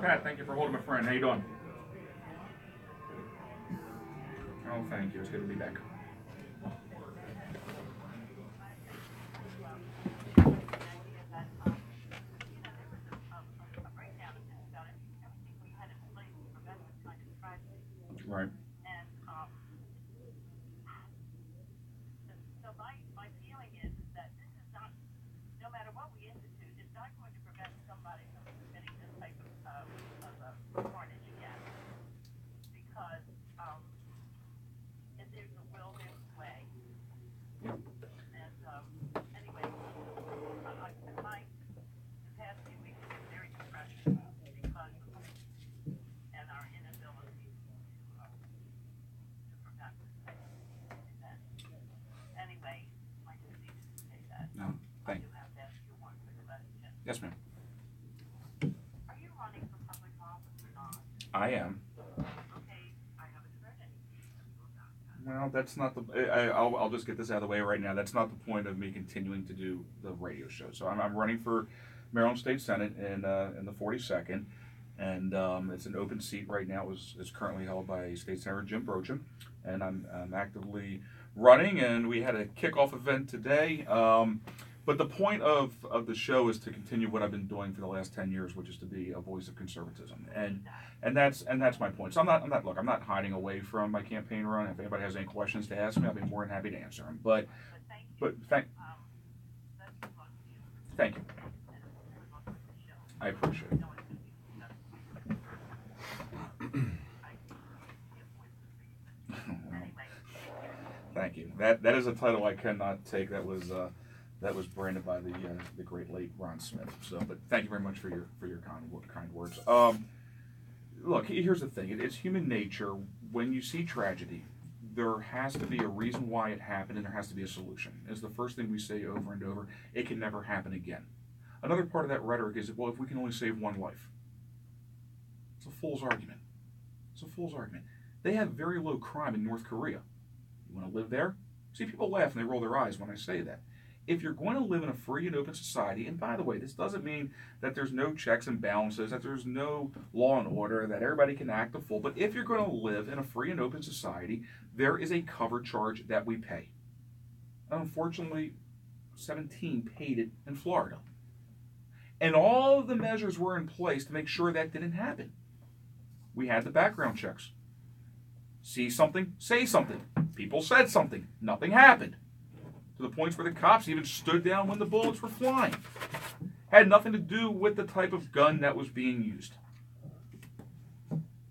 Pat, thank you for holding my friend. How you doing? Oh, thank you. It's good to be back. Right. And so my feeling is that this is not, no matter what we institute, it's not going to prevent somebody from committing this type of carnage again. Because if there's a will, there's a way. Yep. And anyway, the past few weeks have been very depressing because and our inability to prevent this type of event. Anyway, I just needed to say that. No, thank you. I do have to ask you one quick question. Yes, ma'am. Are you running for public office or not? I am. Okay, I haven't heard anything about that. Well, that's not the. I'll just get this out of the way right now. That's not the point of me continuing to do the radio show. So I'm running for Maryland State Senate in the 42nd, and it's an open seat right now. It's currently held by State Senator Jim Brocham, and I'm actively running. And we had a kickoff event today. But the point of the show is to continue what I've been doing for the last 10 years, which is to be a voice of conservatism, and that's my point. So I'm not hiding away from my campaign run. If anybody has any questions to ask me, I'll be more than happy to answer them. But thank you. I appreciate it. Thank you. That is a title I cannot take. That was branded by the great late Ron Smith. So, but thank you very much for your kind words. Look, here's the thing. It's human nature. When you see tragedy, there has to be a reason why it happened, and there has to be a solution. It's the first thing we say over and over. It can never happen again. Another part of that rhetoric is, well, if we can only save one life. It's a fool's argument. It's a fool's argument. They have very low crime in North Korea. You want to live there? See, people laugh and they roll their eyes when I say that. If you're going to live in a free and open society, and by the way, this doesn't mean that there's no checks and balances, that there's no law and order, that everybody can act a fool, but if you're going to live in a free and open society, there is a cover charge that we pay. Unfortunately, 17 paid it in Florida. And all of the measures were in place to make sure that didn't happen. We had the background checks. See something, say something. People said something. Nothing happened. To the points where the cops even stood down when the bullets were flying. Had nothing to do with the type of gun that was being used.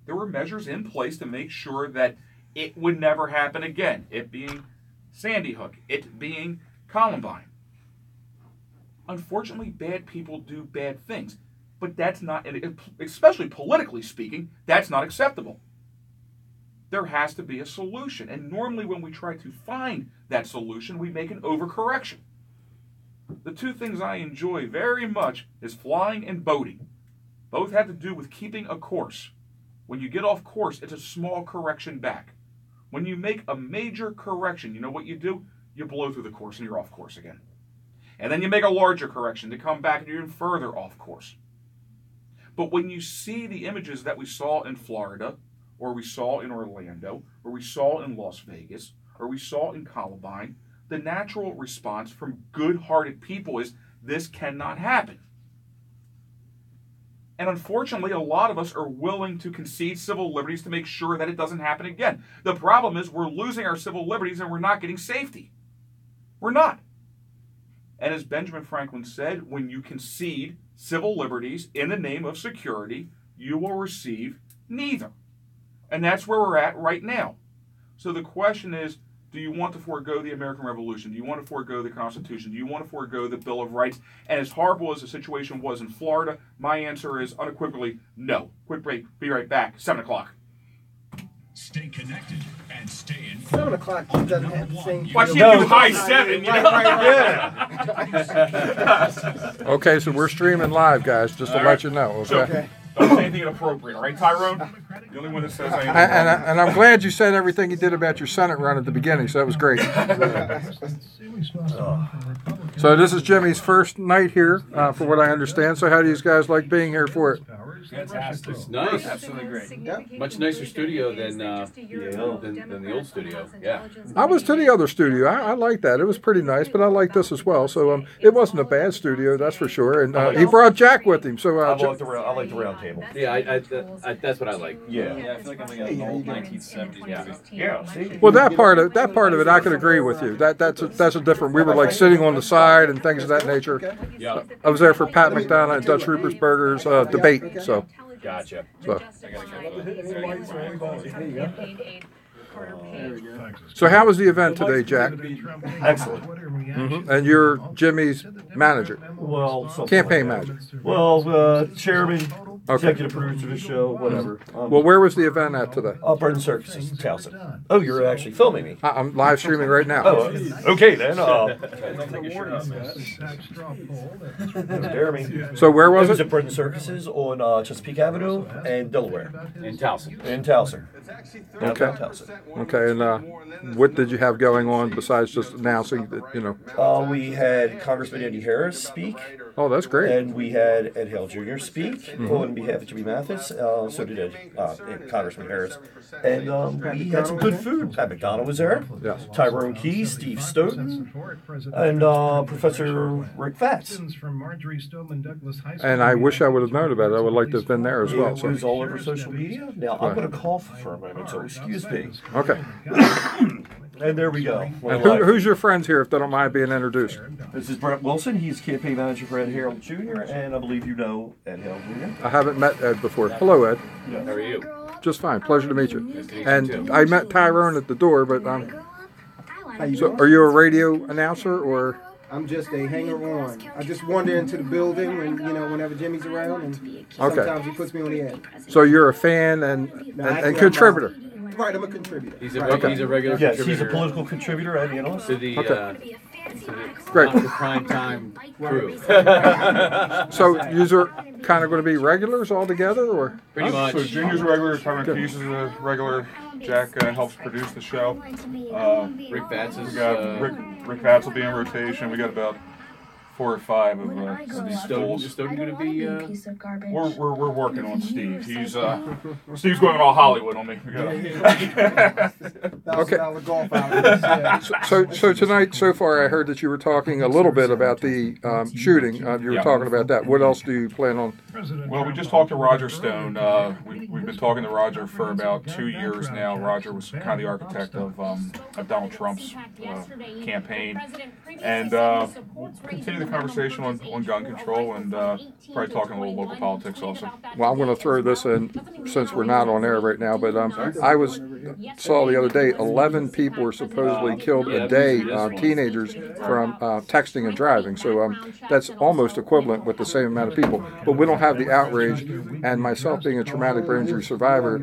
There were measures in place to make sure that it would never happen again. It being Sandy Hook. It being Columbine. Unfortunately, bad people do bad things. But that's not, especially politically speaking, that's not acceptable. There has to be a solution. And normally when we try to find that solution, we make an overcorrection. The two things I enjoy very much is flying and boating. Both have to do with keeping a course. When you get off course, it's a small correction back. When you make a major correction, you know what you do? You blow through the course and you're off course again. And then you make a larger correction to come back and you're even further off course. But when you see the images that we saw in Florida, or we saw in Orlando, or we saw in Las Vegas, or we saw in Columbine, the natural response from good-hearted people is, this cannot happen. And unfortunately, a lot of us are willing to concede civil liberties to make sure that it doesn't happen again. The problem is we're losing our civil liberties and we're not getting safety. We're not. And as Benjamin Franklin said, when you concede civil liberties in the name of security, you will receive neither. And that's where we're at right now. So the question is, do you want to forego the American Revolution? Do you want to forego the Constitution? Do you want to forego the Bill of Rights? And as horrible as the situation was in Florida, my answer is unequivocally no. Quick break. Be right back. 7 o'clock. Stay connected and stay informed. 7 o'clock doesn't have the same. Well, I see you do high 7, you know? Yeah. Okay, so we're streaming live, guys, just to let you know, okay? Don't say anything inappropriate, all right, Tyrone? The only one that says anything. And I'm glad you said everything you did about your Senate run at the beginning, so that was great. So this is Jimmy's first night here, for what I understand. So how do you guys like being here for it? Fantastic. It's nice. Absolutely great. Much nicer studio than the old studio. Yeah. I was to the other studio. I liked that. It was pretty nice, but I like this as well. So it wasn't a bad studio, that's for sure. And he brought Jack with him. So I like the round table. Yeah, I that's what I like. Yeah. Yeah, I feel like I'm like an old 1970s movie. Yeah. See? well, that part of it, I could agree with you. That's a different. We were like sitting on the side and things of that nature. Yeah. I was there for Pat McDonough and Dutch Rupert's Burgers debate. So Gotcha. so how was the event today, Jack? Excellent. And you're Jimmy's manager, Well, campaign manager. Well, chairman, Okay. executive producer of the show, whatever. Well, where was the event at today? Brendan Circus, Towson. Oh, you're actually filming me. I'm live streaming right now. Oh, okay then. Jeremy. So where was It was it? at Brendan Circuses on Chesapeake Avenue and Delaware. In Towson. In Towson. Downtown Okay. Towson. Okay, and what did you have going on besides just announcing that, We had Congressman Andy Harris speak, Oh, that's great. and we had Ed Hale Jr. speak on behalf of Jimmy Mathis. So did Congressman Harris. And we had some good food. Pat McDonough was there. Yes. Tyrone Key, Steve Stoughton, and Professor Rick Fatz. And I wish I would have known about it. I would like to have been there as well. It So. was all over social media. Now, I'm going to cough for a moment, so excuse me. Okay. And there we go. We're And live. who's your friends here, if they don't mind being introduced? This is Brett Wilson. He's campaign manager for Ed Harold Jr., and I believe you know Ed Harold Jr. I haven't met Ed before. Hello, Ed. How are you? Just fine. Pleasure to meet you. And I met Tyrone at the door, but so are you a radio announcer or? I'm just a hanger-on. I just wander into the building when, whenever Jimmy's around, and Okay. sometimes he puts me on the air. So you're a fan and contributor. Right, I'm a contributor. He's a Right. he's a regular Yes, contributor he's a political contributor and analyst. to the Okay. Great. Great. The prime time crew. So you are kind of going to be regulars all together, or? Pretty much. So Junior's a regular, Tyrone Keys is a regular. Jack helps produce the show. Rick Batts is We got Rick Vatz will be in rotation. We got about 4 or 5 of schools. Is Stoughton going to be? We're working on Steve. He's Steve's going all Hollywood on me. We gotta- $1,000 golf outings. Yeah. So tonight, so far, I heard that you were talking a little bit about the shooting. You were Yeah. talking about that. What else do you plan on? Well, we just talked to Roger Stone. We've been talking to Roger for about 2 years now. Roger was kind of the architect of Donald Trump's campaign, and we'll continue the conversation on gun control and probably talking a little local politics also. Well, I'm going to throw this in since we're not on air right now. But I saw the other day 11 people were supposedly killed a day, teenagers from texting and driving. So that's almost equivalent with the same amount of people. But we don't have the outrage. And myself being a traumatic brain injury survivor,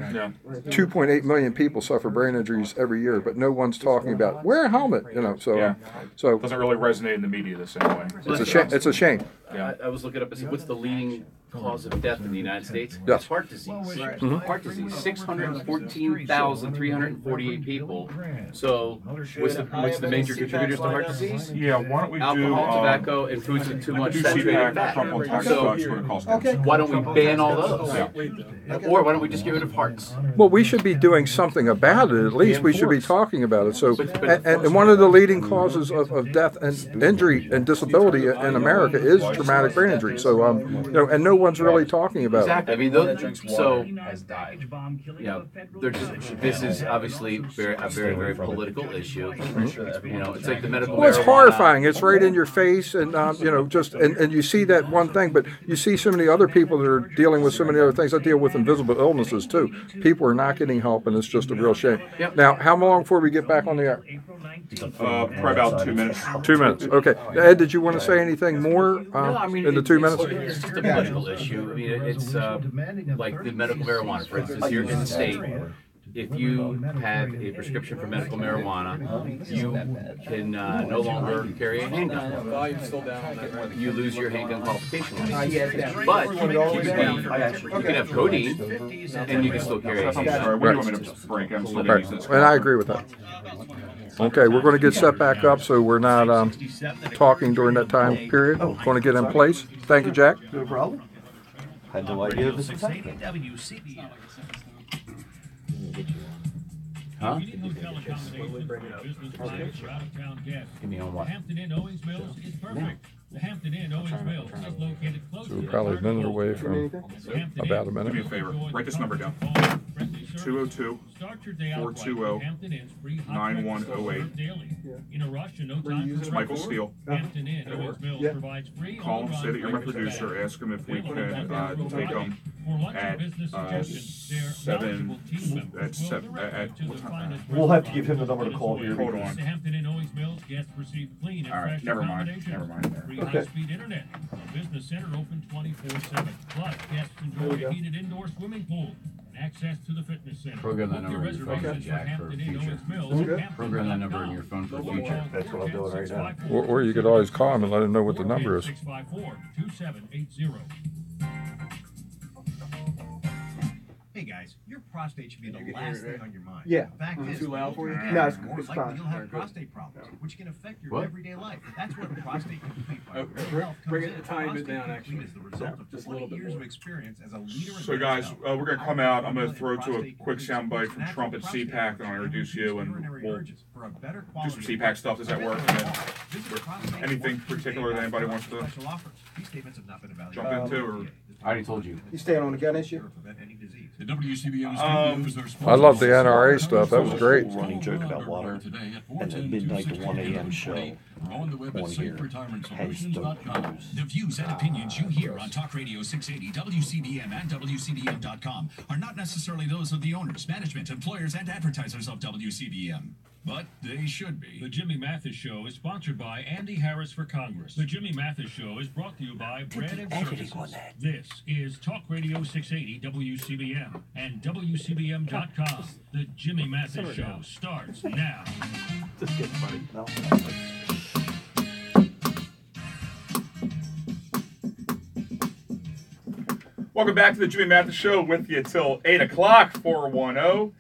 2.8 million people suffer brain injuries every year, but no one's talking about wear a helmet. So Yeah. so Doesn't really resonate in the media the same way. it's a shame. It's a shame. Yeah. I was looking up. What's the leading cause of death in the United States? Yes. It's heart disease. Heart disease. 614,348 people. So, what's the major contributors to heart disease? Yeah. Why don't we do Alcohol, tobacco, and foods with too much do saturated CPAC, fat. Trump on tax So, cuts, what it costs. why don't we ban all those? Or why don't we just get rid of hearts? Well, we should be doing something about it. At least we should be talking about it. So, and one of the leading causes of death and injury and disability in America is traumatic brain injury. So, and no one's really talking about it. Exactly. I mean, this is obviously a very, very political issue. It's like the medical. Well, it's marijuana. horrifying. It's right in your face, and and you see that one thing, but you see so many other people that are dealing with so many other things. I deal with invisible illnesses too. People are not getting help, and it's just a real shame. Yep. Now, how long before we get back on the air? Probably about 2 minutes. 2 minutes. Okay. Ed, did you want to say anything more in the 2 minutes? It's just a political issue. I mean, it's like the medical marijuana, for instance, here in the state. If you have a prescription for medical marijuana, you can no longer carry a handgun. You lose your handgun qualification license. But you can have codeine, and you can still carry a handgun. All right, where do you want me to break? I'm still Right. getting this. And I agree with that. Okay, we're going to get set back up so we're not talking during that time period. Going to get in place. Thank you, Jack. No problem. Had no idea this was happening. WCBM. Huh? Hotel accommodations for business clients or out-of-town guests. Give me on what? Hampton Inn Owings Mills is perfect. The Hampton Inn Owings Mills is located close So to we're the probably a minute Park away Road. from Hampton about a Inn. minute. Do me a favor. Write this number down. Friendly service. 202 Start your day out right 420 with Hampton Inn's free hot 9108. breakfast served daily. In a rush and no time for Michael breakfast, Steele. Hampton Inn Owings Mills provides free Call him, on-the-run say that you're my breakfast producer, bags. ask him if we can Available take them For lunch at and business suggestions, their 7 knowledgeable team members will direct you at to what the time? finest We'll have to give him the restaurants number to call in here. Hold because- on. The Hampton Inn Owings Mills guests receive clean and All right, fresh never mind. accommodations. Never mind there. Free Okay. high-speed internet. The business center open 24/7. Plus, guests enjoy a heated indoor swimming pool and access to the fitness center. Program that Book your number in your phone, reservations for Jack, for Hampton Inn future. Owings Mills That's at good. Hampton.com. Program that number in your phone for the future. That's what I'm doing right now. Or you could always call him and let him know what the number is. 654-2780. Hey guys, your prostate should be the last thing on your mind. Yeah. Fact is, Too loud for you? the older No, you it's- get, the more it's likely fine. you'll have prostate problems, which can affect your What? everyday life. That's where prostate complete by Real Health comes bring in. it a tiny bit Prostate down, Complete actually. is the result of just a 20 little bit years more. of experience as a leader in So men's guys, health. we're gonna come out. I'm gonna Our throw to a prostate quick complete sound bite supports from natural Trump at prostate CPAC, then I'll function introduce and you, and urinary we'll urges for a better do some quality of CPAC life. stuff. Does that work? And then anything particular that anybody wants to Special offers. These statements have not been evaluated. jump into, or I already told you. You staying on the gun issue? Prevent any disease. The WCBM I love the NRA stuff. That was great. Running joke about water and the midnight to 1 a.m. show on the web at on here. Hence the saferetirementsolutions.com. The views and opinions you hear on Talk Radio 680, WCBM, and WCBM.com are not necessarily those of the owners, management, employers, and advertisers of WCBM. But they should be. The Jimmy Mathis Show is sponsored by Andy Harris for Congress. The Jimmy Mathis Show is brought to you by Bread and Services. This is Talk Radio 680 WCBM and WCBM.com. The Jimmy Mathis Show starts now. Just kidding, buddy. No. welcome back to the Jimmy Mathis Show with you till 8 o'clock. 410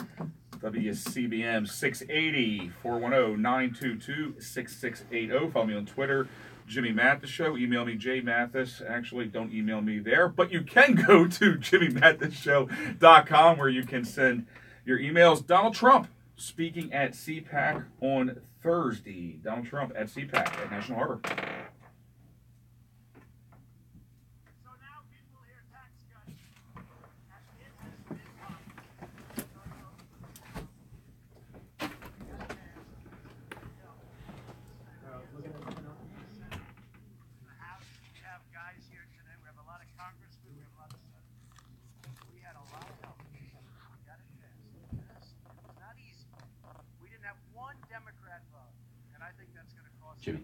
WCBM 680 410-922-6680. Follow me on Twitter, Jimmy Mathis Show. Email me, jmathis. Actually, don't email me there, but you can go to jimmymathisshow.com where you can send your emails. Donald Trump speaking at CPAC on Thursday. Donald Trump at CPAC at National Harbor. So now people hear tax cuts. It has been the House, we have guys here today. We have a lot of congressmen. We have a lot of senators. We had a lot of help. We got it passed. It's not easy. We didn't have one Democrat vote, and I think that's going to cost. Jimmy.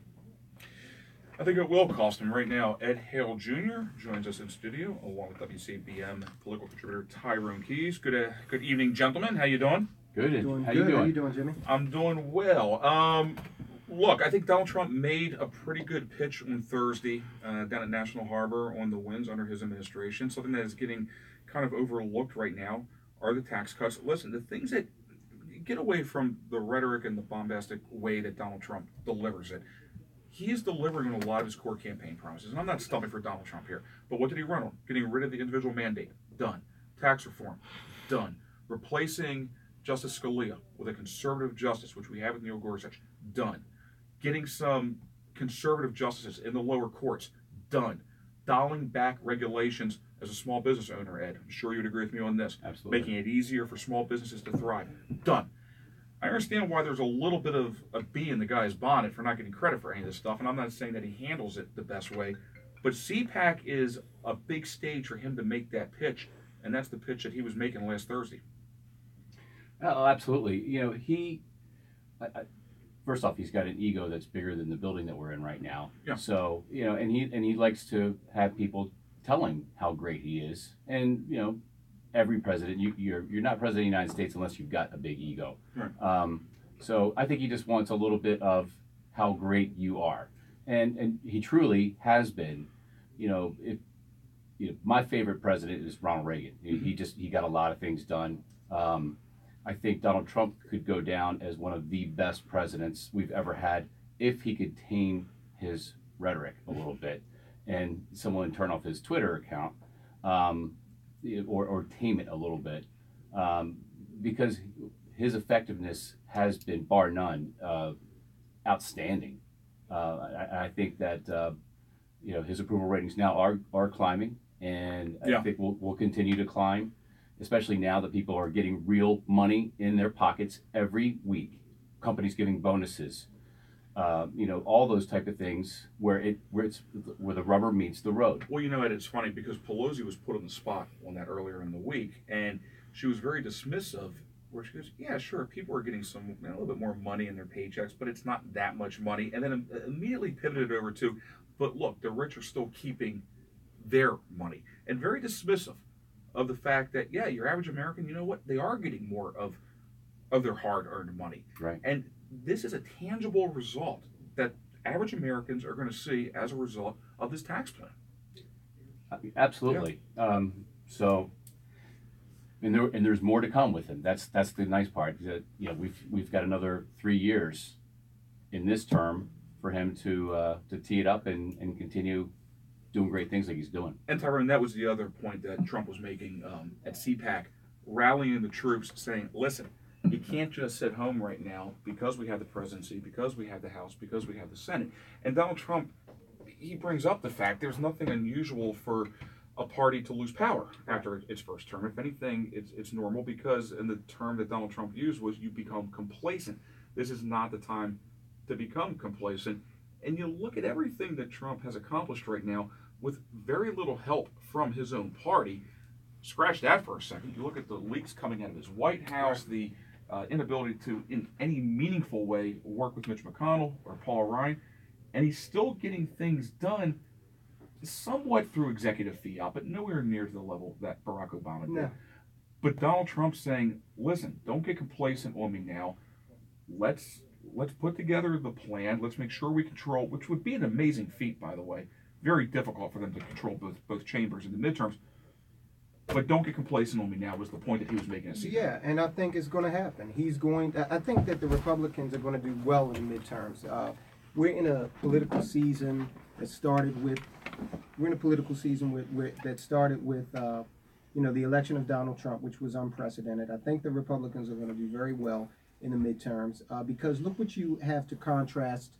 I think it will cost him right now. Ed Hale Jr. joins us in studio, along with WCBM political contributor Tyrone Keys. Good evening, gentlemen. How you doing? Good. Doing How good. you doing? How you doing, Jimmy? I'm doing well. Look, I think Donald Trump made a pretty good pitch on Thursday down at National Harbor on the wins under his administration. Something that is getting kind of overlooked right now are the tax cuts. Listen, the things that get away from the rhetoric and the bombastic way that Donald Trump delivers it. He is delivering on a lot of his core campaign promises. And I'm not stumping for Donald Trump here. But what did he run on? Getting rid of the individual mandate. Done. Tax reform. Done. Replacing Justice Scalia with a conservative justice, which we have with Neil Gorsuch. Done. Getting some conservative justices in the lower courts. Done. Dialing back regulations as a small business owner, Ed. I'm sure you'd agree with me on this. Absolutely. Making it easier for small businesses to thrive. Done. I understand why there's a little bit of a bee in the guy's bonnet for not getting credit for any of this stuff, and I'm not saying that he handles it the best way, but CPAC is a big stage for him to make that pitch, and that's the pitch that he was making last Thursday. Oh, absolutely. You know, first off, he's got an ego that's bigger than the building that we're in right now. Yeah. So, you know, and he likes to have people tell him how great he is. And, you know, every president, you're not president of the United States unless you've got a big ego. Right. So I think he just wants a little bit of how great you are. And he truly has been. You know, my favorite president is Ronald Reagan. He got a lot of things done. I think Donald Trump could go down as one of the best presidents we've ever had if he could tame his rhetoric a little bit and someone turn off his Twitter account. or tame it a little bit, because his effectiveness has been, bar none, outstanding. I think that his approval ratings now are climbing, and I think will continue to climb, especially now that people are getting real money in their pockets every week. Companies giving bonuses, all those type of things where the rubber meets the road. Well, Ed, it's funny because Pelosi was put on the spot on that earlier in the week, and she was very dismissive. Where she goes, yeah, sure, people are getting a little bit more money in their paychecks, but it's not that much money. And then immediately pivoted over to, but look, the rich are still keeping their money, and very dismissive of the fact that, yeah, your average American, you know what, they are getting more of their hard-earned money. Right. And this is a tangible result that average Americans are going to see as a result of this tax plan. Absolutely. Yeah. And there's more to come with him. That's the nice part. That, we've got another 3 years in this term for him to tee it up and continue doing great things like he's doing. And Tyrone, that was the other point that Trump was making at CPAC, rallying the troops, saying, listen, you can't just sit home right now because we have the presidency, because we have the House, because we have the Senate. And Donald Trump, he brings up the fact there's nothing unusual for a party to lose power after its first term. If anything, it's normal, because in the term that Donald Trump used was you become complacent. This is not the time to become complacent. And you look at everything that Trump has accomplished right now with very little help from his own party. Scratch that for a second. You look at the leaks coming out of his White House, the inability to, in any meaningful way, work with Mitch McConnell or Paul Ryan, and he's still getting things done somewhat through executive fiat, but nowhere near to the level that Barack Obama did. No. But Donald Trump saying, listen, don't get complacent on me now. Let's put together the plan. Let's make sure we control, which would be an amazing feat, by the way. Very difficult for them to control both chambers in the midterms. But don't get complacent on me now was the point that he was making. Yeah, and I think it's going to happen. I think that the Republicans are going to do well in the midterms. We're in a political season that started with the election of Donald Trump, which was unprecedented. I think the Republicans are going to do very well in the midterms because look what you have to contrast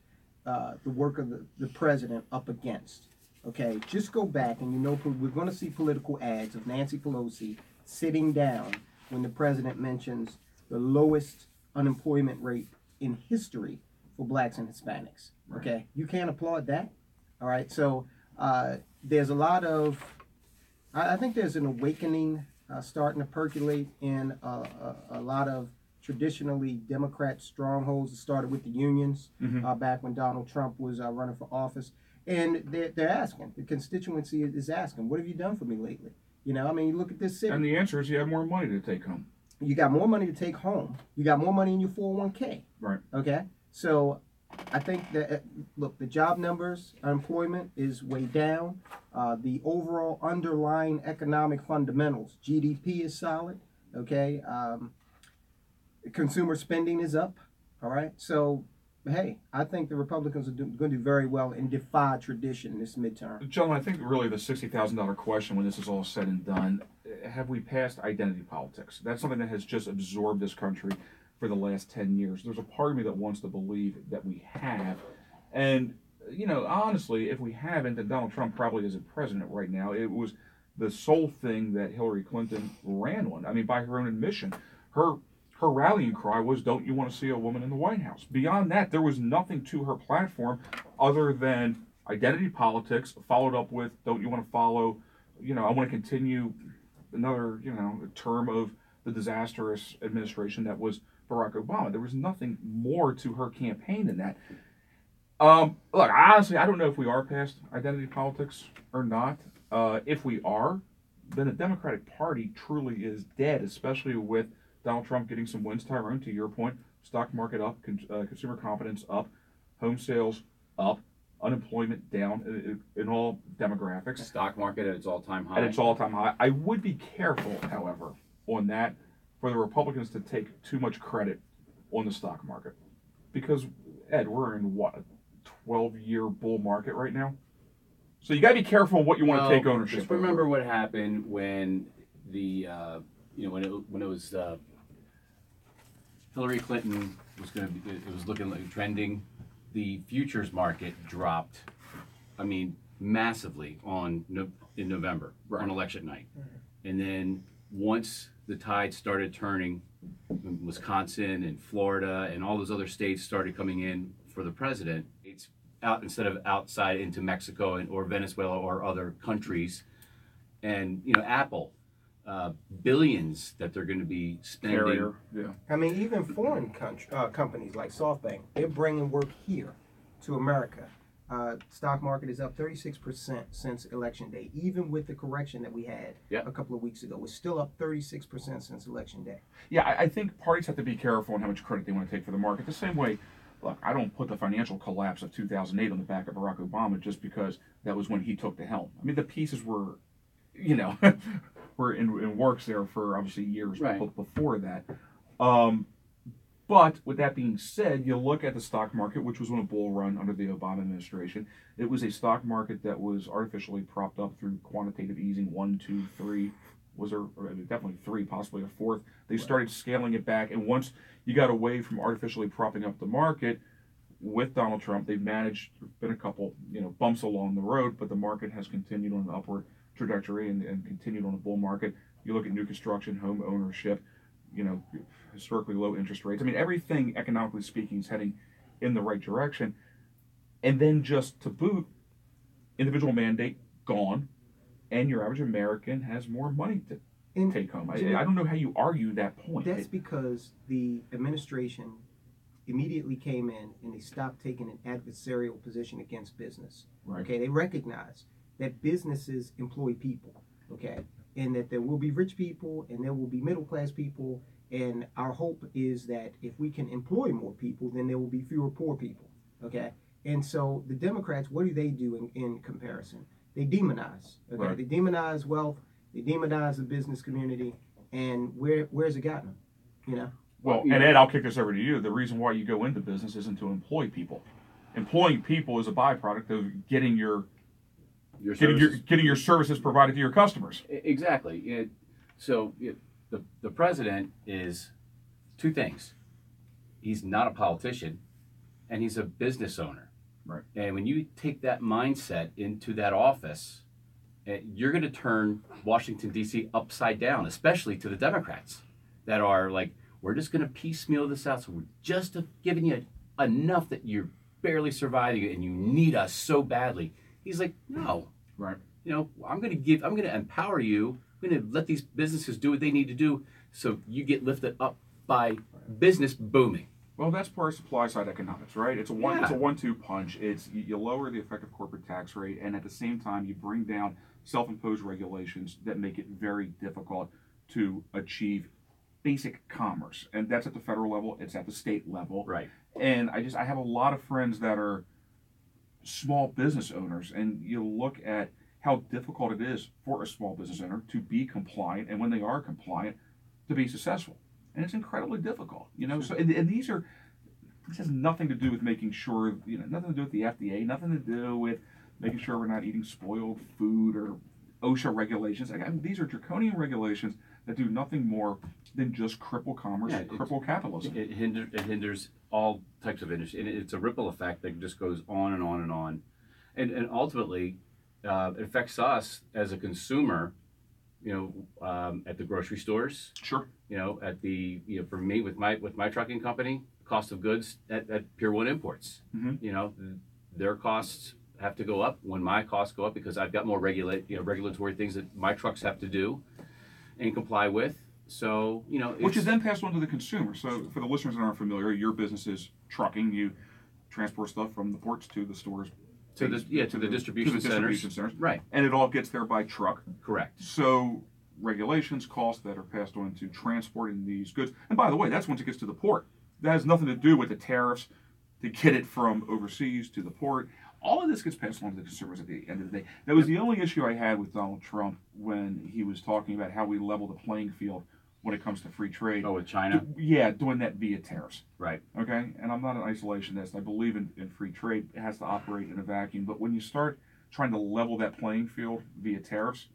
the work of the president up against. Okay, just go back and we're going to see political ads of Nancy Pelosi sitting down when the president mentions the lowest unemployment rate in history for blacks and Hispanics. Right. Okay, you can't applaud that. All right, so there's a lot of, I think there's an awakening starting to percolate in a lot of traditionally Democrat strongholds. It started with the unions back when Donald Trump was running for office. And they're asking, the constituency is asking, what have you done for me lately? You look at this city. And the answer is you have more money to take home. You got more money to take home. You got more money in your 401k. Right. Okay? So I think that, look, the job numbers, unemployment is way down. The overall underlying economic fundamentals, GDP is solid. Okay? Consumer spending is up. All right? So, hey, I think the Republicans are going to do very well and defy tradition this midterm. Gentlemen, I think really the $60,000 question when this is all said and done, have we passed identity politics? That's something that has just absorbed this country for the last 10 years. There's a part of me that wants to believe that we have. And, honestly, if we haven't, then Donald Trump probably isn't president right now. It was the sole thing that Hillary Clinton ran on. I mean, by her own admission, her rallying cry was, don't you want to see a woman in the White House? Beyond that, there was nothing to her platform other than identity politics, followed up with, don't you want to follow, I want to continue another, term of the disastrous administration that was Barack Obama. There was nothing more to her campaign than that. Look, honestly, I don't know if we are past identity politics or not. If we are, then the Democratic Party truly is dead, especially with Donald Trump getting some wins. Tyrone, to your point, stock market up, consumer confidence up, home sales up, unemployment down in all demographics. Stock market at its all-time high. At its all-time high. I would be careful, however, on that for the Republicans to take too much credit on the stock market. Because, Ed, we're in what, a 12-year bull market right now? So you got to be careful what you want to take ownership. Just remember what happened when the when it was Hillary Clinton was going to be, it was looking like trending. The futures market dropped, I mean, massively in November on election night, and then once the tide started turning, Wisconsin and Florida and all those other states started coming in for the president. It's out instead of outside into Mexico or Venezuela or other countries, and Apple. Billions that they're going to be spending. Carrier, yeah. I mean, even foreign companies like SoftBank, they're bringing work here to America. Stock market is up 36% since election day. Even with the correction that we had a couple of weeks ago, we're still up 36% since election day. Yeah, I think parties have to be careful on how much credit they want to take for the market. The same way, look, I don't put the financial collapse of 2008 on the back of Barack Obama just because that was when he took the helm. I mean, the pieces were, were in works there for obviously years before that. But with that being said, you look at the stock market, which was on a bull run under the Obama administration. It was a stock market that was artificially propped up through quantitative easing, 1, 2, 3. Was there definitely 3, possibly a 4th? They started scaling it back, and once you got away from artificially propping up the market with Donald Trump, they've managed. There's been a couple, bumps along the road, but the market has continued on an upward trajectory and continued on a bull market. You look at new construction, home ownership, historically low interest rates. I mean, everything economically speaking is heading in the right direction. And then just to boot, individual mandate gone, and your average American has more money to take home. I don't know how you argue that point. That's because the administration immediately came in and they stopped taking an adversarial position against business. Right. Okay, they recognize that businesses employ people, okay, and that there will be rich people and there will be middle class people, and our hope is that if we can employ more people, then there will be fewer poor people, okay? And so the Democrats, what do they do in comparison? They demonize, okay? Right. They demonize wealth, they demonize the business community, and where's it gotten them, Well, and Ed, I'll kick this over to you. The reason why you go into business isn't to employ people. Employing people is a byproduct of getting your services provided to your customers. Exactly. The president is 2 things. He's not a politician, and he's a business owner. Right. And when you take that mindset into that office, you're going to turn Washington, D.C. upside down, especially to the Democrats that are like, we're just going to piecemeal this out. So we're just giving you enough that you're barely surviving and you need us so badly. He's like, no. Right. I'm going to empower you. I'm going to let these businesses do what they need to do so you get lifted up by business booming. Well, that's part of supply side economics, right? It's a 1-2 punch. It's you lower the effective corporate tax rate, and at the same time you bring down self-imposed regulations that make it very difficult to achieve basic commerce. And that's at the federal level, it's at the state level. Right. And I have a lot of friends that are small business owners, and you look at how difficult it is for a small business owner to be compliant, and when they are compliant, to be successful. And it's incredibly difficult, So, and this has nothing to do with making sure, nothing to do with the FDA, nothing to do with making sure we're not eating spoiled food or OSHA regulations. These are draconian regulations that do nothing more than just cripple commerce, cripple capitalism. It hinders all types of industry, and it's a ripple effect that just goes on and on and on, and ultimately it affects us as a consumer. At the grocery stores. Sure. At the for me with my trucking company, cost of goods at Pier 1 Imports. Mm-hmm. Their costs have to go up when my costs go up because I've got more regulatory things that my trucks have to do and comply with. So which is then passed on to the consumer. So for the listeners that aren't familiar, your business is trucking. You transport stuff from the ports to the stores. To the distribution centers. Right. And it all gets there by truck. Correct. So regulations, costs that are passed on to transporting these goods. And by the way, that's once it gets to the port. That has nothing to do with the tariffs to get it from overseas to the port. All of this gets passed on to the consumers at the end of the day. That was the only issue I had with Donald Trump when he was talking about how we level the playing field when it comes to free trade. Oh, with China? Doing that via tariffs. Right. Okay? And I'm not an isolationist. I believe in free trade. It has to operate in a vacuum. But when you start trying to level that playing field via tariffs,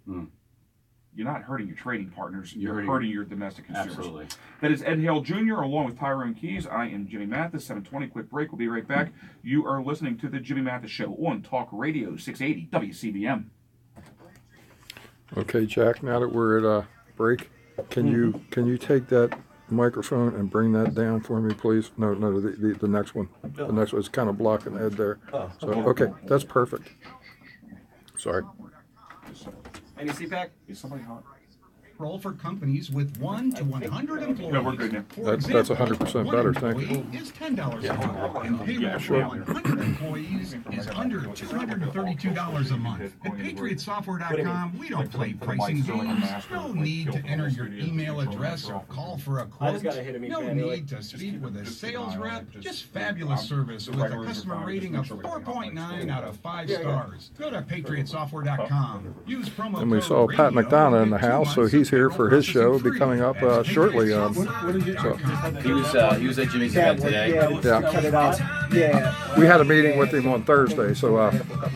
you're not hurting your trading partners. You're hurting your domestic consumers. Absolutely. That is Ed Hale Jr. along with Tyrone Keys. I am Jimmy Mathis. 7:20. Quick break. We'll be right back. You are listening to the Jimmy Mathis Show on Talk Radio 680 WCBM. Okay, Jack. Now that we're at a break, can you take that microphone and bring that down for me, please? No, the next one. The next one is kind of blocking Ed there. So okay, that's perfect. Sorry. Any CPAC? Is somebody hot? Roll for companies with 1 to 100 employees. No, we're good now. That's 100% better, thank you. Is $10 a month, and payroll for 100 employees is under $232 a month. At PatriotSoftware.com, we don't play pricing games. No need to enter your email address or call for a quote. No need to speak with a sales rep. Just fabulous service with a customer rating of 4.9 out of 5 stars. Go to PatriotSoftware.com. Use promo code And we saw Pat radio McDonough in the and get 2 house, so months he's of here payroll for his show. processing Be coming up free shortly. at He was at Jimmy's event today. Cut it out. Yeah. We had a meeting with him on Thursday, so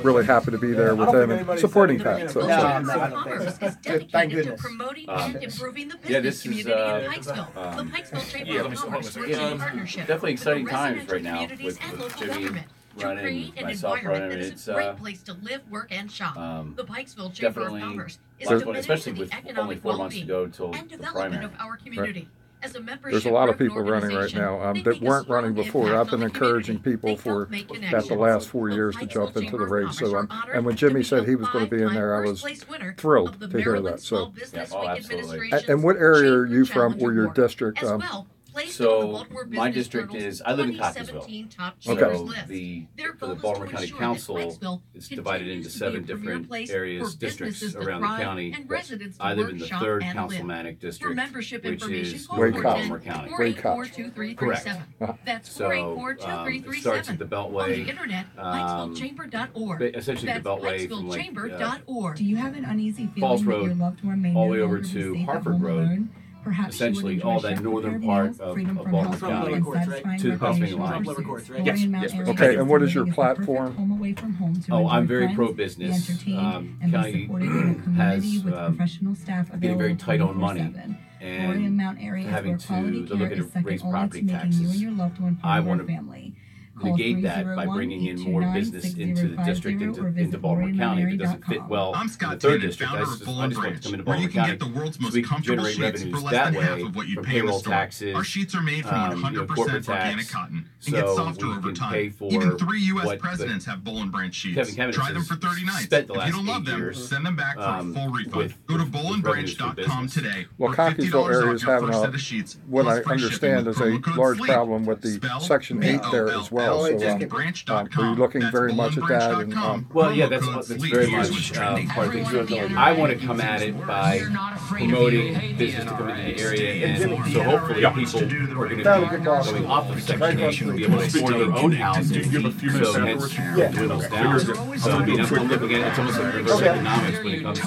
really happy to be there with him and supporting Pat. So. Commerce is dedicated to promoting and improving the business community in Pikesville. The Pikesville Chamber of Commerce works in partnership definitely exciting with times right residential now communities and with local Jimmy government to running, create an myself environment running. that is It's a great place to live, work, and shop. The Pikesville Chamber of definitely Commerce is lots of fun, committed especially to with the only economic 4 months to well-being go till and the development primary. of our community. As a membership There's a lot of driven people running right now organization, that they weren't make a running strong before. impact I've been on the encouraging community. people They for help make about the connections. last 4 The years to Pikesville jump into the Chamber of race. Commerce So, are honored and when to Jimmy be said the he was going to be in 5-time there, I first was place winner of thrilled the to hear Maryland that. Small So, Business Yeah, oh, Week absolutely. Administration's and what area are Chamber you from, Challenge or your Award. district? As well, placed on the So Baltimore my Business district Journal's is I live in 2017 Cottonville. Top Okay. Choosers So list. the Their for goal the is Baltimore to County ensure Council that Pikesville is divided into continues to 7 be a premier different place areas, for districts businesses to around the thrive county. and residents to I live work, in the shop, 3rd and councilmanic live. For district, membership which information, is call Waycott. 410 Waycott. 484-2337. That's So 484-2337. it starts at the Beltway. On the internet, pikesvillechamber.org. Essentially That's the Beltway from like pikesvillechamber.org. Do you have an uneasy Falls feeling that your Road loved one may all no the way over longer be to safe at Hartford home Road. alone? Perhaps Essentially you would all enjoy that northern chef-prepared part meals, of freedom from Baltimore health County and satisfying to the Pennsylvania recreational line. pursuits. Yes, Glory Mount yes, area okay, and what is your living the perfect platform? home away from home to Oh, I'm enjoy very friends, pro-business. be entertained, and be County supported in a community has, with professional staff getting available very tight on money 24/7. and Glory and Mount area is having where quality to look care at is second raise only property to making you and taxes. your loved one I part of want our to family. Call negate that by bringing in more business into the district, into Baltimore County. If it doesn't fit well I'm in Scott the 3rd Tannen, district, founder I of just Bull want and to Branch, come into where you Baltimore can County get the world's so most we can comfortable generate sheets revenues for less that than half way of what you from pay in the payroll store. taxes, Our sheets are made from 100% corporate organic tax, cotton and get so softer we over can time. pay for Even 3 U.S. what presidents the have Bull and Branch sheets. Kevin Try them has for 30 nights. spent the If you last don't love 8 them, years, send them back for a full refund. with- Go to with revenues for bowlandbranch.com business. today. Well, for Cockeysville $50 area off is your having first a, set of sheets, what plus I free shipping understand with is a promo code large SLEEP. problem with the Spell Section 8 there as well. So, are you looking very much at that? And, well, yeah, that's very much part of things. I want to come at it by promoting business to come into the area, and so hopefully people are going to be going off of Section 8 and be able to afford their own housing. So hence, dwindles down. So I mean, I'm looking at it, it's almost like reverse economics when it comes to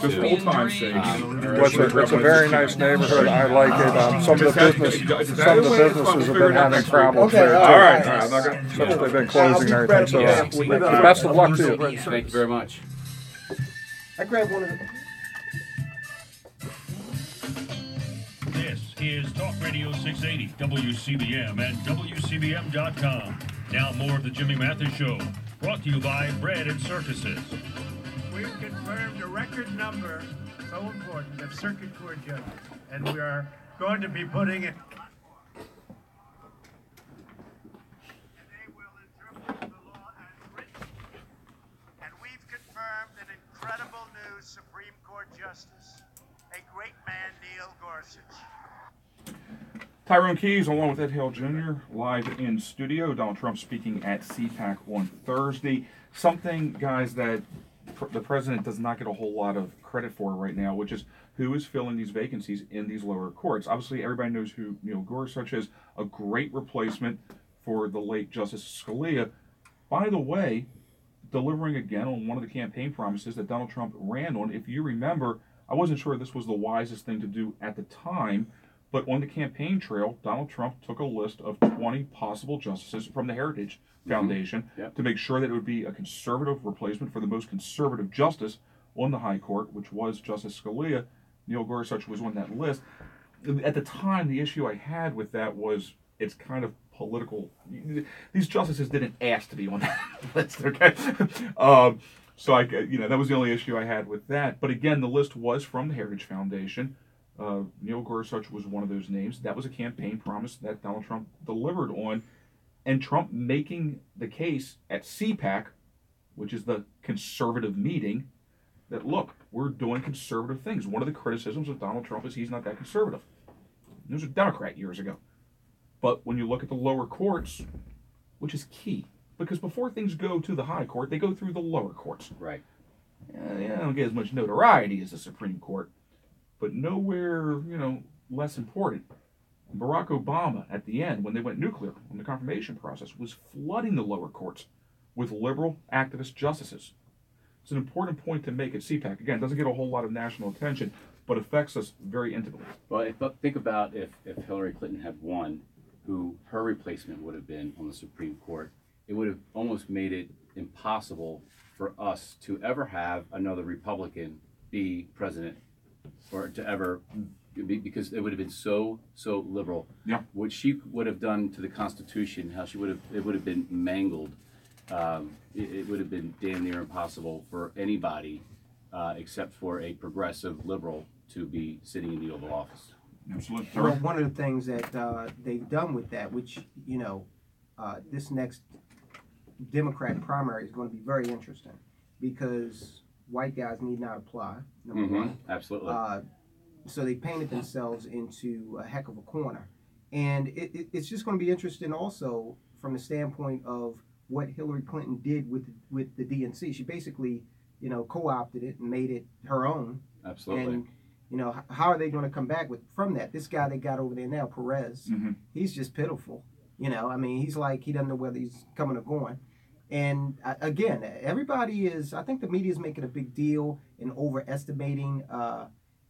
it's a very nice neighborhood. I like it. Some of the businesses have been having problems there too. All right. I'm not gonna. Since they've been closing and everything. So, best of luck to you. Thank you very much. I grabbed one of the. This is Talk Radio 680, WCBM and WCBM.com. Now more of the Jimmy Mathis Show, brought to you by Bread and Circuses. We've confirmed a record number, so important, of circuit court judges, and we are going to be putting it. They will interpret the law as written. And we've confirmed an incredible new Supreme Court justice, a great man, Neil Gorsuch. Tyrone Keys, along with Ed Hale Jr., live in studio. Donald Trump speaking at CPAC on Thursday. Something, guys, that the president does not get a whole lot of credit for right now, which is who is filling these vacancies in these lower courts. Obviously, everybody knows who Neil Gorsuch is, a great replacement for the late Justice Scalia. By the way, delivering again on one of the campaign promises that Donald Trump ran on. If you remember, I wasn't sure this was the wisest thing to do at the time, But on the campaign trail, Donald Trump took a list of 20 possible justices from the Heritage Foundation to make sure that it would be a conservative replacement for the most conservative justice on the High Court, which was Justice Scalia. Neil Gorsuch was on that list. At the time, the issue I had with that was it's kind of political. These justices didn't ask to be on that list, okay? So that was the only issue I had with that. But again, the list was from the Heritage Foundation. Neil Gorsuch was one of those names. That was a campaign promise that Donald Trump delivered on. And Trump making the case at CPAC, which is the conservative meeting, that, look, we're doing conservative things. One of the criticisms of Donald Trump is he's not that conservative. He was a Democrat years ago. But when you look at the lower courts, which is key, because before things go to the high court, they go through the lower courts. Right. They don't get as much notoriety as the Supreme Court, but nowhere, less important. Barack Obama, at the end, when they went nuclear on the confirmation process, was flooding the lower courts with liberal activist justices. It's an important point to make at CPAC. Again, it doesn't get a whole lot of national attention, but affects us very intimately. Well, think about if Hillary Clinton had won, who her replacement would have been on the Supreme Court. It would have almost made it impossible for us to ever have another Republican be president, or to ever be, because it would have been so liberal. Yeah. What she would have done to the Constitution, it would have been mangled. It would have been damn near impossible for anybody, except for a progressive liberal, to be sitting in the Oval Office. Absolutely. Well, one of the things that they've done with that, which, this next Democrat primary is going to be very interesting, because white guys need not apply, number one. Absolutely. So they painted themselves into a heck of a corner. And it's just going to be interesting also from the standpoint of what Hillary Clinton did with the DNC. She basically, co-opted it and made it her own. Absolutely. And, how are they going to come back from that? This guy they got over there now, Perez, he's just pitiful. He's like, he doesn't know whether he's coming or going. And again, I think the media is making a big deal in overestimating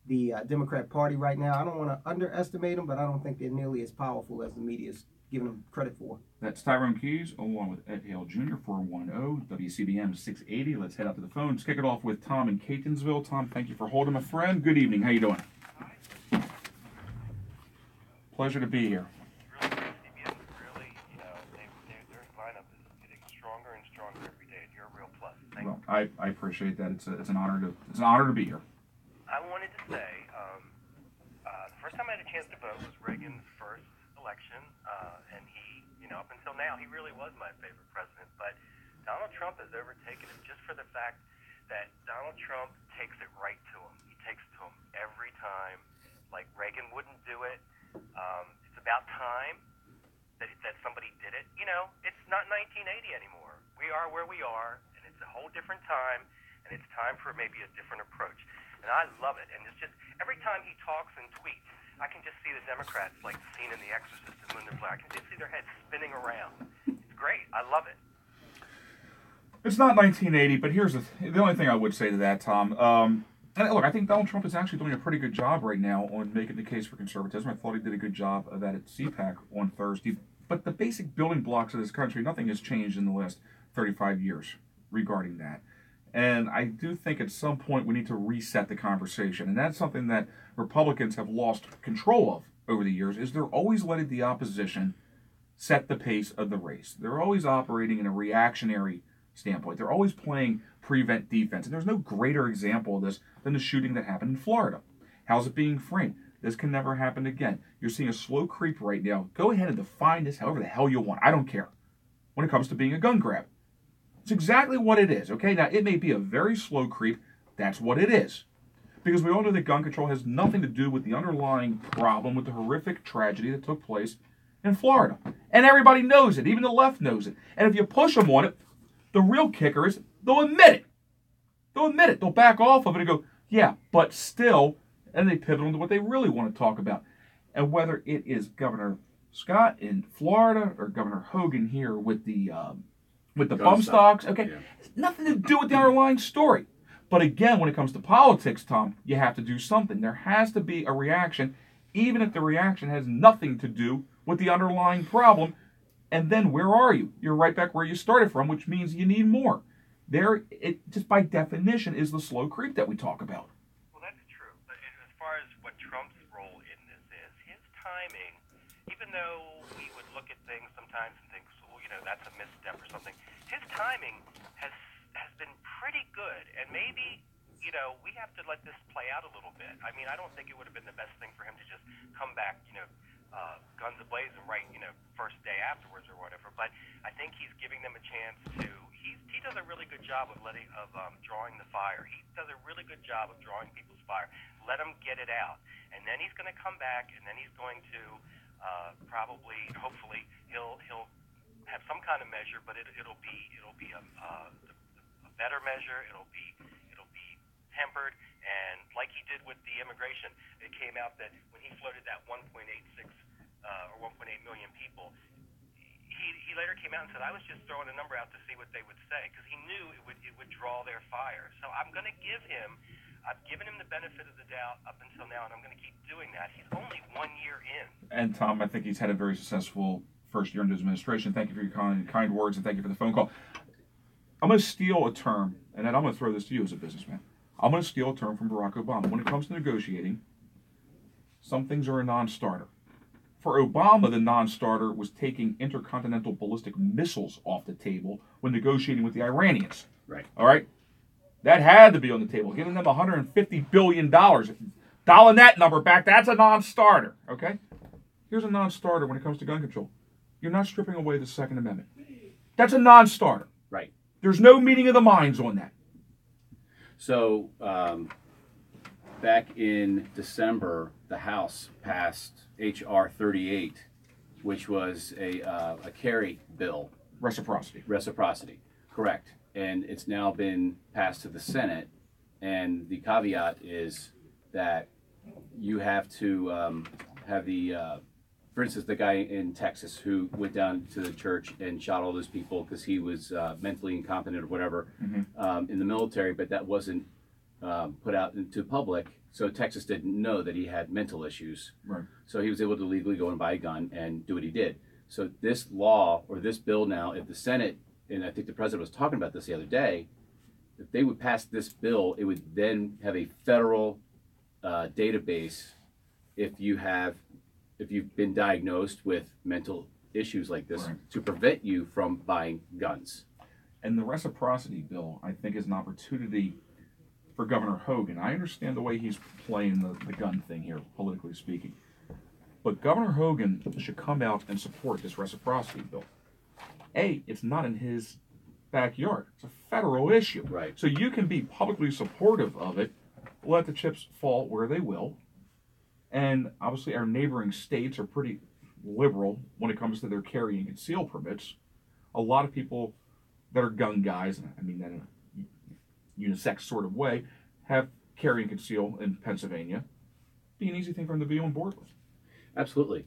the Democrat Party right now. I don't want to underestimate them, but I don't think they're nearly as powerful as the media is giving them credit for. That's Tyrone Keys, along with Ed Hale Jr., 410 WCBM 680. Let's head out to the phones. Kick it off with Tom in Catonsville. Tom, thank you for holding, my friend. Good evening. How you doing? Pleasure to be here. Really, their lineup is getting stronger and stronger every day, and you're a real plus. Thank you. I appreciate that. It's an honor to be here. I wanted to say, the first time I had a chance to vote was Reagan's first election, and he, up until now, he really was my favorite president. But Donald Trump has overtaken him just for the fact that Donald Trump takes it right to him. He takes it to him every time. Like Reagan wouldn't do it. It's about time that somebody did it. It's not 1980 anymore. We are where we are, and it's a whole different time, and it's time for maybe a different approach. And I love it. And it's just, every time he talks and tweets, I can just see the Democrats like the scene in The Exorcist and Linda Blair. I can just see their heads spinning around. It's great. I love it. It's not 1980, but here's the only thing I would say to that, Tom. And look, I think Donald Trump is actually doing a pretty good job right now on making the case for conservatism. I thought he did a good job of that at CPAC on Thursday. But the basic building blocks of this country, nothing has changed in the last 35 years regarding that. And I do think at some point we need to reset the conversation. And that's something that Republicans have lost control of over the years, is they're always letting the opposition set the pace of the race. They're always operating in a reactionary standpoint. They're always playing prevent defense. And there's no greater example of this than the shooting that happened in Florida. How's it being framed? This can never happen again. You're seeing a slow creep right now. Go ahead and define this however the hell you want. I don't care. When it comes to being a gun grab. It's exactly what it is, okay? Now, it may be a very slow creep. That's what it is. Because we all know that gun control has nothing to do with the underlying problem with the horrific tragedy that took place in Florida. And everybody knows it. Even the left knows it. And if you push them on it, the real kicker is they'll admit it. They'll admit it. They'll back off of it and go, yeah, but still, and they pivot onto what they really want to talk about. And whether it is Governor Scott in Florida or Governor Hogan here with the bump stocks, okay, it's nothing to do with the underlying story. But again, when it comes to politics, Tom, you have to do something. There has to be a reaction, even if the reaction has nothing to do with the underlying problem. And then where are you? You're right back where you started from, which means you need more. It just by definition is the slow creep that we talk about. Well, that's true. But as far as what Trump's role in this is, his timing, even though we would look at things sometimes and think, well, that's a misstep or something, his timing has been pretty good. And maybe, we have to let this play out a little bit. I mean, I don't think it would have been the best thing for him to just come back, guns a-blazing right, first day afterwards or whatever. But I think he's giving them a chance to. He does a really good job of drawing the fire. He does a really good job of drawing people's fire. Let them get it out, and then he's going to come back, and then he's going to probably, hopefully, he'll have some kind of measure, but it'll be a better measure. It'll be tempered, and like he did with the immigration, it came out that when he floated that 1.86 or 1.8 million people, he later came out and said, I was just throwing a number out to see what they would say, because he knew it would draw their fire. So I've given him the benefit of the doubt up until now, and I'm going to keep doing that. He's only 1 year in. And Tom, I think he's had a very successful first year in his administration. Thank you for your kind words, and thank you for the phone call. I'm going to steal a term, and then I'm going to throw this to you as a businessman. I'm going to steal a term from Barack Obama. When it comes to negotiating, some things are a non-starter. For Obama, the non-starter was taking intercontinental ballistic missiles off the table when negotiating with the Iranians. Right. All right? That had to be on the table. Giving them $150 billion. Dialing that number back, that's a non-starter. Okay? Here's a non-starter when it comes to gun control. You're not stripping away the Second Amendment. That's a non-starter. Right. There's no meeting of the minds on that. So, back in December, the House passed H.R. 38, which was a carry bill. Reciprocity, correct. And it's now been passed to the Senate, and the caveat is that you have to have for instance, the guy in Texas who went down to the church and shot all those people because he was mentally incompetent or whatever in the military, but that wasn't put out into public. So Texas didn't know that he had mental issues. Right. So he was able to legally go and buy a gun and do what he did. So this law or this bill now, if the Senate, and I think the president was talking about this the other day, if they would pass this bill, it would then have a federal database if you've been diagnosed with mental issues like this, right, to prevent you from buying guns. And the reciprocity bill, I think, is an opportunity for Governor Hogan. I understand the way he's playing the gun thing here, politically speaking. But Governor Hogan should come out and support this reciprocity bill. It's not in his backyard. It's a federal issue. Right. So you can be publicly supportive of it, let the chips fall where they will. And obviously our neighboring states are pretty liberal when it comes to their carry and conceal permits. A lot of people that are gun guys, and I mean that in a unisex sort of way, have carry and conceal in Pennsylvania. Be an easy thing for them to be on board with. Absolutely.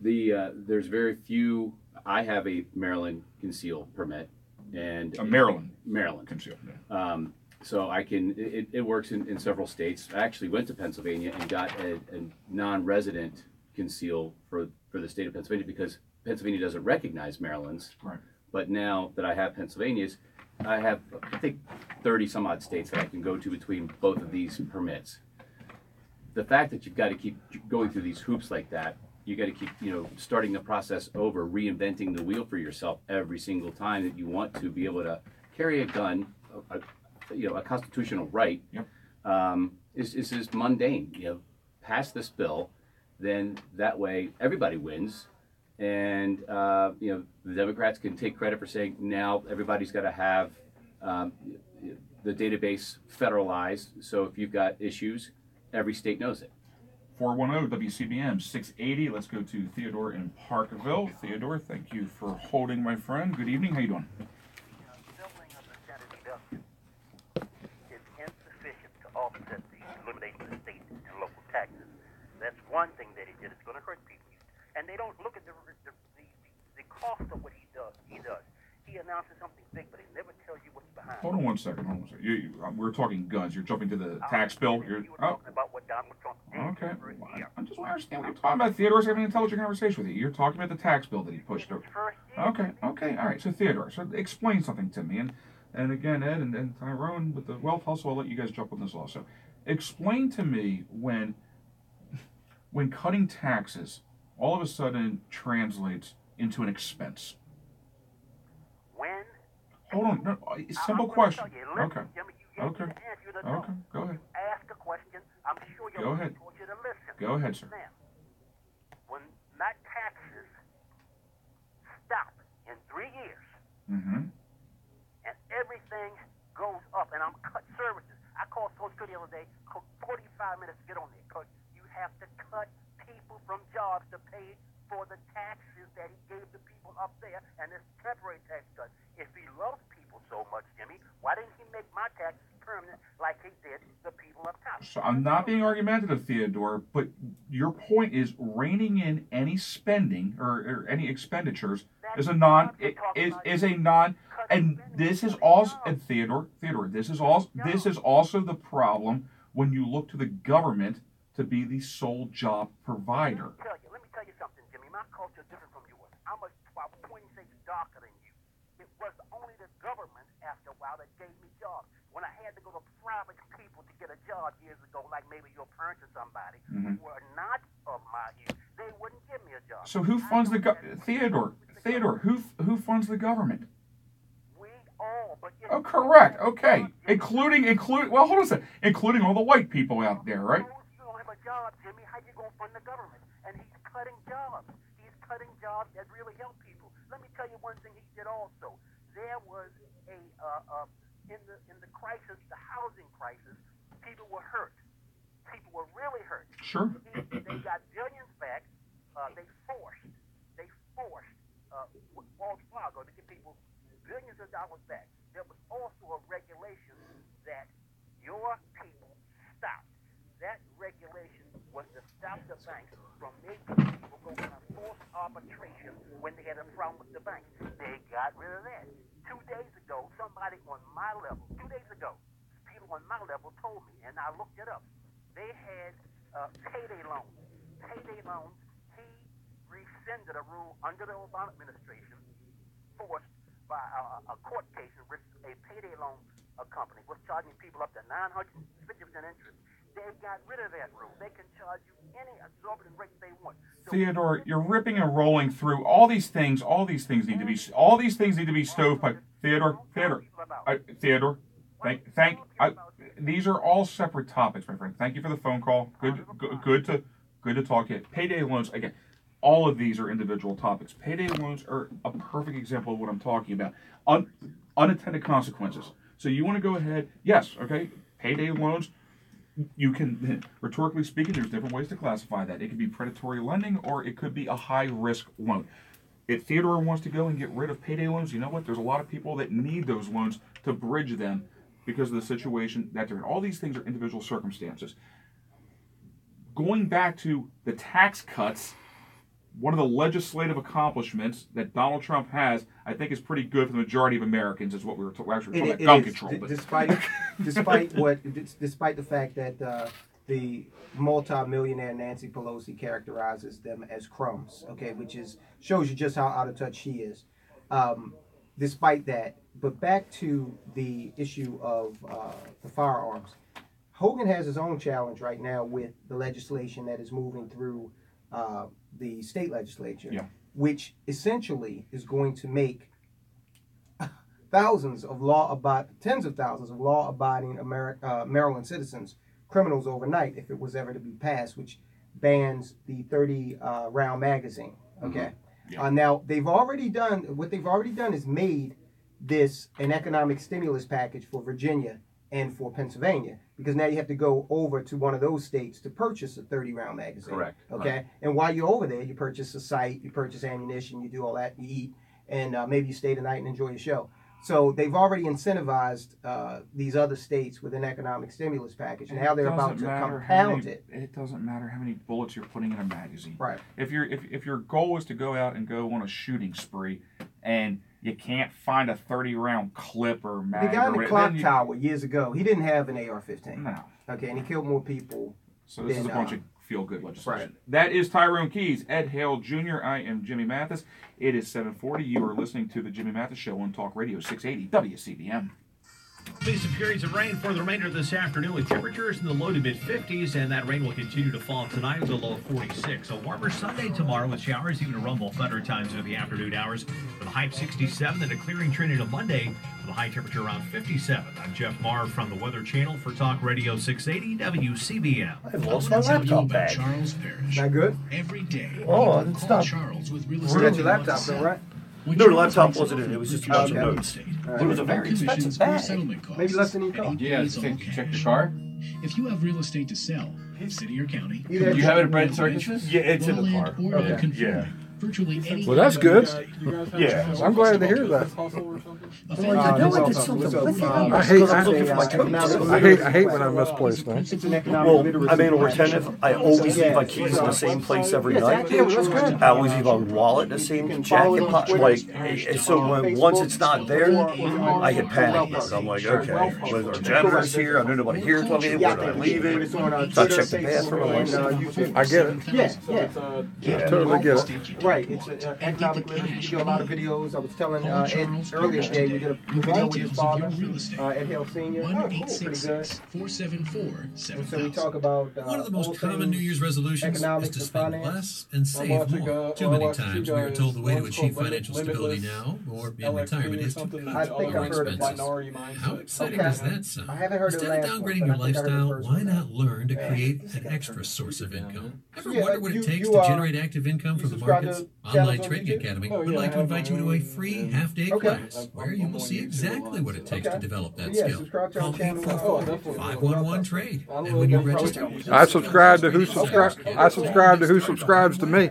There's very few. I have a Maryland conceal permit, and a Maryland conceal. Yeah. So I can. It works in several states. I actually went to Pennsylvania and got a non-resident conceal for the state of Pennsylvania because Pennsylvania doesn't recognize Maryland's. Right. But now that I have Pennsylvania's, I have, I think, 30 some odd states that I can go to between both of these permits. The fact that you've got to keep going through these hoops like that, you got to keep, starting the process over, reinventing the wheel for yourself every single time that you want to be able to carry a gun, a constitutional right, yep, is just mundane. Pass this bill, then that way everybody wins. And the Democrats can take credit for saying now everybody's got to have the database federalized. So if you've got issues, every state knows it. 410 WCBM 680. Let's go to Theodore in Parkville. Theodore, thank you for holding, my friend. Good evening. How you doing? Doubling of the Senate deduction is insufficient to offset the elimination of state and local taxes. That's one thing that he did. It's going to hurt people. And they don't look at the cost of what he does. he announces something big, but he never tells you what's behind. Hold on one second. We're talking guns. You're jumping to the tax bill. You were talking about what Donald Trump did. Okay. I just want to understand what you're talking about. Theodore's having an intelligent conversation with you. You're talking about the tax bill that he pushed over. Okay. All right. So Theodore, explain something to me. And again, Ed and Tyrone with the wealth hustle, I'll let you guys jump on this also. Explain to me when cutting taxes all of a sudden translates into an expense. When? Hold on. No, simple question. Okay. Okay. Okay. Go ahead. Ask a question. I'm sure Go ahead. told you to listen. Go ahead, sir. Now, when my taxes stop in 3 years Mm-hmm. and everything goes up and I'm cut services. I called Social Security the other day, took 45 minutes to get on there because you have to cut people from jobs to pay for the taxes that he gave the people up there and this temporary tax cut. If he loves people so much, Jimmy, why didn't he make my taxes permanent like he did the people up top? So I'm not being argumentative, Theodore, but your point is reining in any spending or any expenditures is a non, and this is also, and Theodore, this is also the problem when you look to the government to be the sole job provider. Let me tell you something, Jimmy. My culture is different from yours. I'm about 26 darker than you. It was only the government, after a while, that gave me jobs. When I had to go to private people to get a job years ago, like maybe your parents or somebody, who were not of my youth, they wouldn't give me a job. So who funds the Theodore, who funds the government? We all, but oh, correct. Okay, including. Well, hold on a second. Including all the white people out there, right? You don't have a job, Jimmy. How you gonna fund the government? And he's cutting jobs. He's cutting jobs that really help people. Let me tell you one thing he did also. There was in the crisis, the housing crisis, people were hurt. People were really hurt. Sure. They got billions back. They forced Wells Fargo to give people billions of dollars back. There was also a regulation that your people stopped. That regulation was to stop the banks from making people go on a forced arbitration when they had a problem with the bank. They got rid of that. 2 days ago, somebody on my level, 2 days ago, people on my level told me, and I looked it up. They had payday loans. Payday loans, he rescinded a rule under the Obama administration forced by a court case in which a payday loan company was charging people up to 950% interest. They got rid of that rule. They can charge you any exorbitant rate they want. So Theodore, you're ripping and rolling through all these things. All these things need to be stovepiped. Theodore. These are all separate topics, my friend. Thank you for the phone call. Good to talk to you. Payday loans again. All of these are individual topics. Payday loans are a perfect example of what I'm talking about. Unintended consequences. So you want to go ahead? Yes. Okay. Payday loans. You can, rhetorically speaking, there's different ways to classify that. It could be predatory lending or it could be a high-risk loan. If Theodore wants to go and get rid of payday loans, you know what? There's a lot of people that need those loans to bridge them because of the situation that they're in. All these things are individual circumstances. Going back to the tax cuts, one of the legislative accomplishments that Donald Trump has, I think, is pretty good for the majority of Americans. Is what we were actually talking about gun control. Despite the fact that the multi-millionaire Nancy Pelosi characterizes them as crumbs, okay, which shows you just how out of touch she is. Despite that, but back to the issue of the firearms, Hogan has his own challenge right now with the legislation that is moving through the state legislature, which essentially is going to make tens of thousands of law-abiding Maryland citizens criminals overnight if it was ever to be passed, which bans the 30-round magazine. Okay. Now what they've already done is made this an economic stimulus package for Virginia and for Pennsylvania, because now you have to go over to one of those states to purchase a 30-round magazine. Correct. Okay. Right. And while you're over there, you purchase a site, you purchase ammunition, you do all that, you eat, and maybe you stay the night and enjoy the show. So they've already incentivized these other states with an economic stimulus package. Now they're about to compound it. It doesn't matter how many bullets you're putting in a magazine. Right. If your goal is to go out and go on a shooting spree, and you can't find a 30-round clip or mag. The guy in the or clock then you- tower years ago, he didn't have an AR-15. No. Okay, and he killed more people. So this than, is a bunch of feel-good legislation. Right. That is Tyrone Keys, Ed Hale Jr. I am Jimmy Mathis. It is 7:40. You are listening to the Jimmy Mathis Show on Talk Radio 680 WCBM. See some periods of rain for the remainder of this afternoon with temperatures in the low to mid 50s, and that rain will continue to fall tonight with a low of 46. A warmer Sunday tomorrow with showers, even a rumble thunder times into the afternoon hours with a high of 67, then a clearing trend into Monday with a high temperature around 57. I'm Jeff Marr from the Weather Channel for Talk Radio 680 WCBM. I've lost my laptop bag. Charles Parrish. Not good? Every day. Oh, it's Call not. Charles with real You estate. got your laptop though, right? No, the laptop wasn't in it. It was just a bunch of notes. It was a very expensive bag. Maybe less than you thought. Yeah, check the car. If you have real estate to sell, city or county, Do you have it at Bread Circuses? Yeah, it's in the car. okay. Yeah. Virtually any. Well, that's good. Yeah. I'm glad to hear that. I hate when I misplace things. It's an economic Well, literacy I'm anal program. retentive. I always leave my keys in the same place every night. I always leave my wallet in the same jacket pocket. Like, so when once it's not there, I get panicked. I'm like, okay, was our janitor's here? I don't know nobody here till me. Where do I leave it? So I check the bathroom. I get it. Yeah. Totally get it. Right, it's an economic literacy. We do a lot of videos. I was telling Ed earlier today, we did a video with his father, Ed Hale Sr. Pretty good. 474 And so we talk about one of the most common New Year's resolutions is to spend less and save more. Too many times we are told the way to achieve financial stability now or in retirement is to cut our expenses. How exciting does that sound? Instead of downgrading your lifestyle, why not learn to create an extra source of income? Ever wonder what it takes to generate active income from the markets? Online Trading Academy would like to invite you to a free half-day class where you will see exactly what it takes to develop that skill. Call 844-511-TRADE, and when you register, I subscribe to who subscribes to me.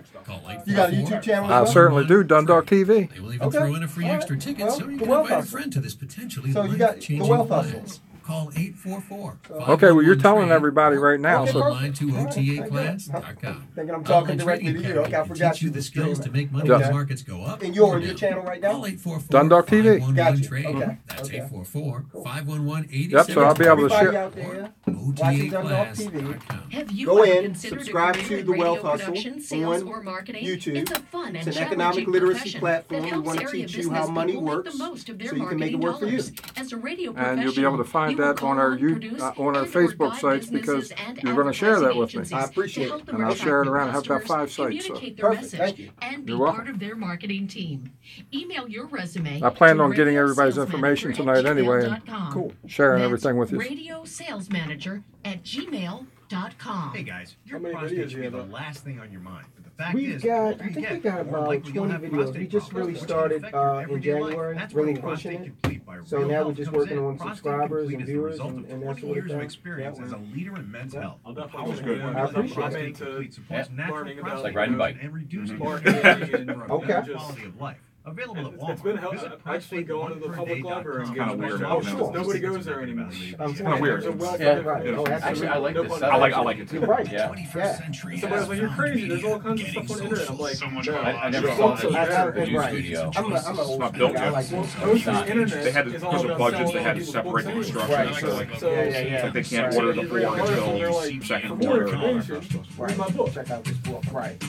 You got a YouTube channel? I certainly do. Dundalk TV. They will even throw in a free extra ticket so you can invite a friend to this potentially So you got the life-changing Wealth class. Hustle. Call 844. Okay, well, you're telling everybody right now. So Online to OTAclass.com. Thinking I'm talking directly to you. Okay, I forgot teach you the stream skills to make money Yeah. when markets go up. And you're or on your down. channel right now? Call 844 Dundalk TV. 511 Gotcha. trade. Okay. That's Okay. 844-511-87. Yep, so I'll be able to Everybody share. out there watching Dundalk TV, Have you go ever in, considered subscribe a career to in the radio Wealth Hustle production, sales, on or marketing? YouTube. It's a fun and It's an challenging economic literacy profession platform. that We helps want to area teach you business how money people make works the most of their so you can make it marketing work for you. dollars. As a radio And you'll be able to find professional, you will that on our call, produce, on our and/or Facebook guide sites because businesses and you're going to share that with me. advertising I appreciate agencies to help it. them And I'll attract share it new around. I have about customers, 5 sites. So communicate their Perfect. message, Thank you. and be You're welcome. part of their marketing team. Email your resume. I planned to on getting radio everybody's sales information manager tonight at anyway, and gmail.com. Cool. sharing That's everything with you. Radio sales manager at gmail.com. Hey guys, your How many prostate videos should you be have the up? last thing on your mind. But the fact We've is, got, the I older you think we get, got the more about likely you'll 20 have videos. prostate We just problems, really which can started affect your in everyday life. January, That's really where Prostate pushing it. Complete by So Real now we're Health just comes working in. on Prostate subscribers Complete and is the viewers result and of that 20 sort of years of thing. experience Yeah, as a leader in men's health. I'll The definitely power good. of I appreciate Prostate it. Complete supports natural learning about prostate like riding a growth bike. and reducing Marketing estrogen for a Okay. better quality of life. Available at Walmart. It's been helpful. Visit Actually going to the public library and Kinda getting weird. more Oh, information. Nobody goes there anymore. It's kind of weird. Yeah, right. Oh, Actually, I like this I setup. like it too. Right. Yeah. 21st century. Somebody's like, you're crazy. There's all kinds of stuff on the internet. I'm like, no. I never saw Also, that there- in the right. studio. I'm an old not built school guy. I yet. like Well, this. most of the internet They had to, is all because of about budgets, they selling had to people's separate the books instructions. Right. So like, So, Yeah. like they can't Right. order the You read an book article, until they're like, second for more quarter. information, read my book. Check out this book. Right.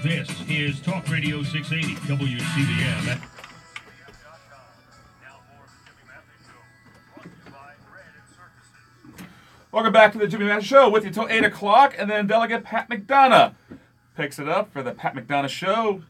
This is Talk Radio 680 WCBM. Welcome back to the Jimmy Mathis Show with you till 8 o'clock, and then Delegate Pat McDonough picks it up for the Pat McDonough Show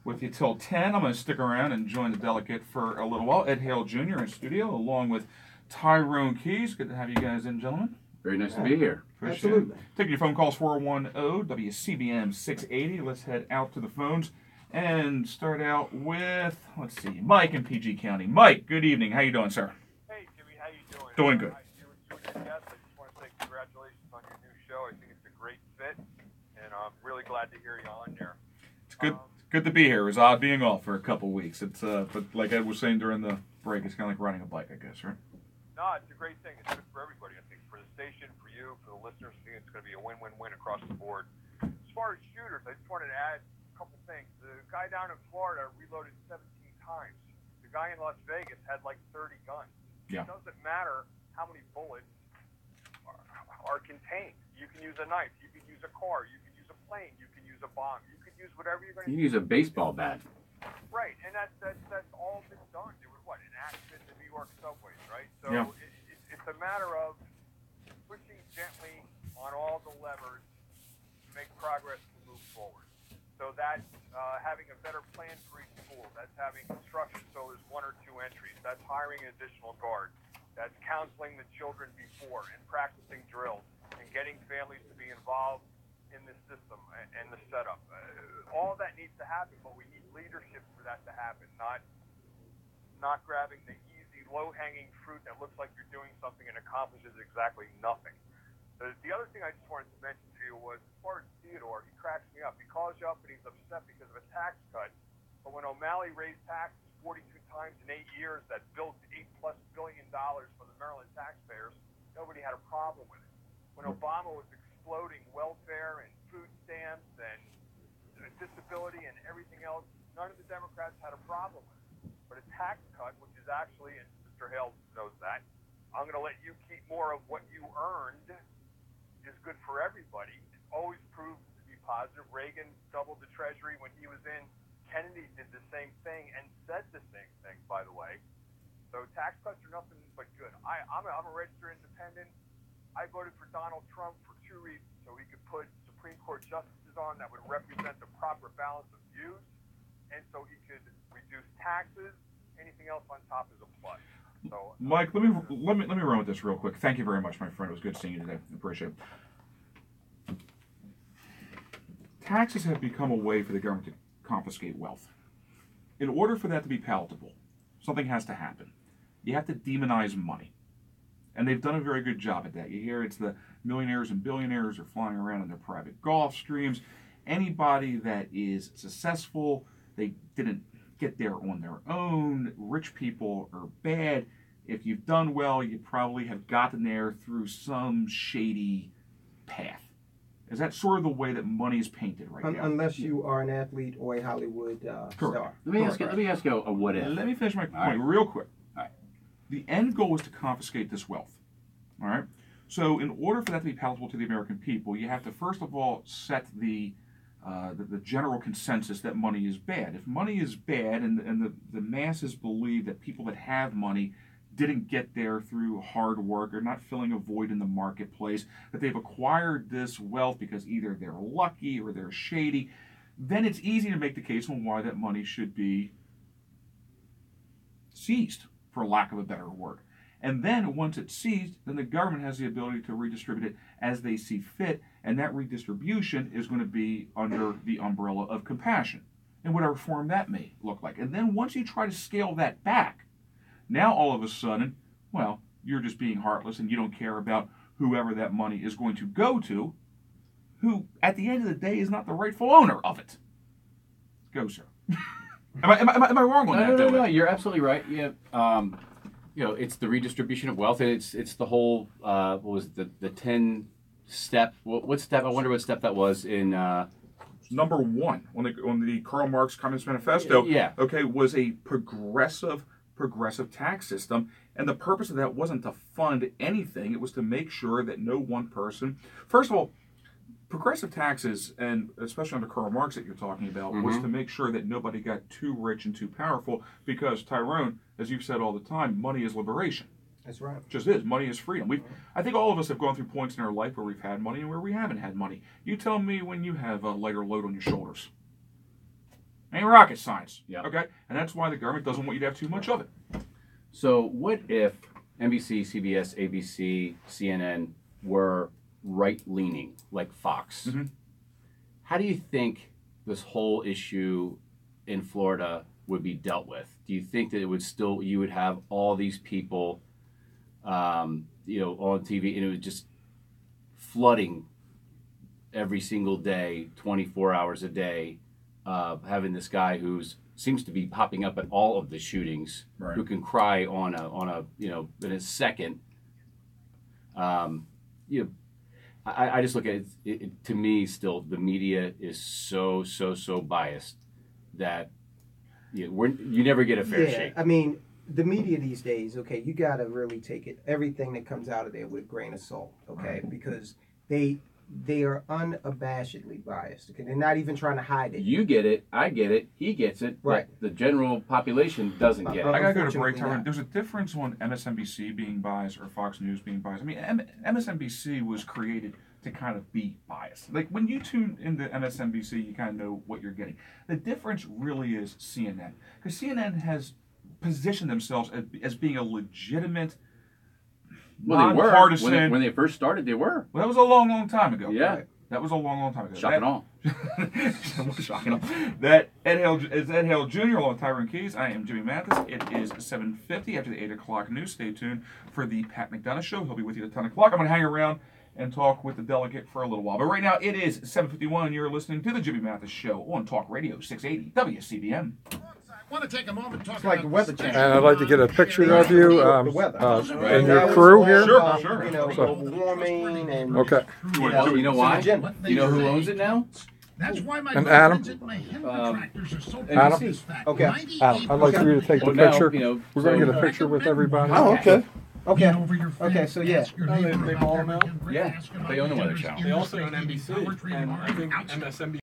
with you till 10. I'm going to stick around and join the delegate for a little while. Ed Hale Jr. in studio, along with Tyrone Keys. Good to have you guys in, gentlemen. Very nice to be here. Appreciate it. Taking your phone calls, 410-WCBM 680. Let's head out to the phones and start out with, let's see, Mike in PG County. Mike, good evening. How you doing, sir? Hey, Jimmy, how you doing? Doing good. You and your guest, I just want to say congratulations on your new show. I think it's a great fit, and I'm really glad to hear you on there. It's good to be here. It was odd being off for a couple weeks. It's but like Ed was saying during the break, it's kind of like riding a bike, I guess, right? No, it's a great thing. It's good for everybody. I think for the station, for you, for the listeners, I think it's going to be a win-win-win across the board. As far as shooters, I just wanted to add a couple things. The guy down in Florida reloaded 17 times. The guy in Las Vegas had like 30 guns. Yeah. It doesn't matter how many bullets are contained. You can use a knife, you can use a car, you can use a plane, you can use a bomb, you can use whatever you're going to You use a baseball bat. Right, and that's all been done. There was what, an accident in the New York subways, right? So Yeah. it's a matter of pushing gently on all the levers to make progress to move forward. So that's having a better plan for each school. That's having construction so there's 1 or 2 entries. That's hiring an additional guard. That's counseling the children before and practicing drills and getting families to be involved in the system and the setup. All that needs to happen, but we need leadership for that to happen, not grabbing the easy, low-hanging fruit that looks like you're doing something and accomplishes exactly nothing. The other thing I just wanted to mention to you was, as far as Theodore, he cracks me up. He calls you up and he's upset because of a tax cut, but when O'Malley raised taxes 42 times in 8 years, that built $8+ billion for the Maryland taxpayers, nobody had a problem with it. When Obama was exploding welfare and food stamps and disability and everything else, none of the Democrats had a problem with it. But a tax cut, which is actually, and Mr. Hale knows that, I'm going to let you keep more of what you earned, is good for everybody. It always proved to be positive. Reagan doubled the Treasury when he was in. Kennedy did the same thing and said the same thing, by the way. So tax cuts are nothing but good. I'm a registered independent. I voted for Donald Trump for 2 reasons. So he could put Supreme Court justices on that would represent the proper balance of views, and so he could reduce taxes. Anything else on top is a plus. So, Mike, let me run with this real quick. Thank you very much, my friend. It was good seeing you today. I appreciate it. Taxes have become a way for the government to confiscate wealth. In order for that to be palatable, something has to happen. You have to demonize money. And they've done a very good job at that. You hear it's the millionaires and billionaires are flying around in their private Gulf streams. Anybody that is successful, they didn't get there on their own. Rich people are bad. If you've done well, you probably have gotten there through some shady path. Is that sort of the way that money is painted right now? Unless you are an athlete or a Hollywood star. Let me ask you a what if. Let me finish my point real quick. All right. The end goal is to confiscate this wealth. All right. So in order for that to be palatable to the American people, you have to first of all set the general consensus that money is bad. If money is bad and the masses believe that people that have money didn't get there through hard work or not filling a void in the marketplace, that they've acquired this wealth because either they're lucky or they're shady, then it's easy to make the case on why that money should be seized, for lack of a better word. And then once it's seized, then the government has the ability to redistribute it as they see fit, and that redistribution is going to be under the umbrella of compassion, in whatever form that may look like. And then once you try to scale that back, now all of a sudden, well, you're just being heartless and you don't care about whoever that money is going to go to, who at the end of the day is not the rightful owner of it. Go, sir. Am I wrong on that? No, you're absolutely right. Yeah. It's the redistribution of wealth, and it's the whole what was it, the 10-step? What step? I wonder what step that was in. Number 1 on the Karl Marx Communist Manifesto. Yeah. Okay, was a progressive tax system, and the purpose of that wasn't to fund anything. It was to make sure that no one person. First of all, progressive taxes, and especially under Karl Marx that you're talking about, was to make sure that nobody got too rich and too powerful, because, Tyrone, as you've said all the time, money is liberation. That's right. It just is. Money is freedom. I think all of us have gone through points in our life where we've had money and where we haven't had money. You tell me when you have a lighter load on your shoulders. Ain't rocket science. Yeah. Okay? And that's why the government doesn't want you to have too much of it. So what if NBC, CBS, ABC, CNN were right-leaning, like Fox? How do you think this whole issue in Florida would be dealt with? Do you think that you would have all these people, on TV, and it was just flooding every single day, 24 hours a day, having this guy who seems to be popping up at all of the shootings, who can cry on a in a second. I just look at it. To me, still, the media is so biased that you never get a fair shake. I mean, the media these days, okay, you got to really take everything that comes out of there with a grain of salt, okay, because they are unabashedly biased. Okay, they're not even trying to hide it. You get it, I get it, he gets it, right? But the general population doesn't get it. I gotta go to break time. There's a difference on MSNBC being biased or Fox News being biased. I mean, MSNBC was created to kind of be biased. Like when you tune into MSNBC, you kind of know what you're getting. The difference really is CNN, because CNN has positioned themselves as being a legitimate. Well, they were when they first started. They were. Well, that was a long, long time ago. Yeah, right? That was a long, long time ago. Shocking all. Shocking all. That Ed Hale Jr. along with Tyrone Keys. I am Jimmy Mathis. It is 7:50 after the 8 o'clock news. Stay tuned for the Pat McDonough Show. He'll be with you at 10 o'clock. I'm going to hang around and talk with the delegate for a little while. But right now it is 7:51, and you're listening to the Jimmy Mathis Show on Talk Radio 680 WCBM. I want to take a moment to talk like the weather channel. And I'd like to get a picture of you and your that crew was, here. Sure. You know, global warming and okay. You know why? You know who owns it now? That's why my and Adam. Adam. Okay. Adam, I'd like for you to take the picture. We're going to get a picture with everybody. Oh, okay. Okay. Okay. So yeah. They ball them out. Yeah. They own the Weather Channel. They also own NBC and I think MSNBC.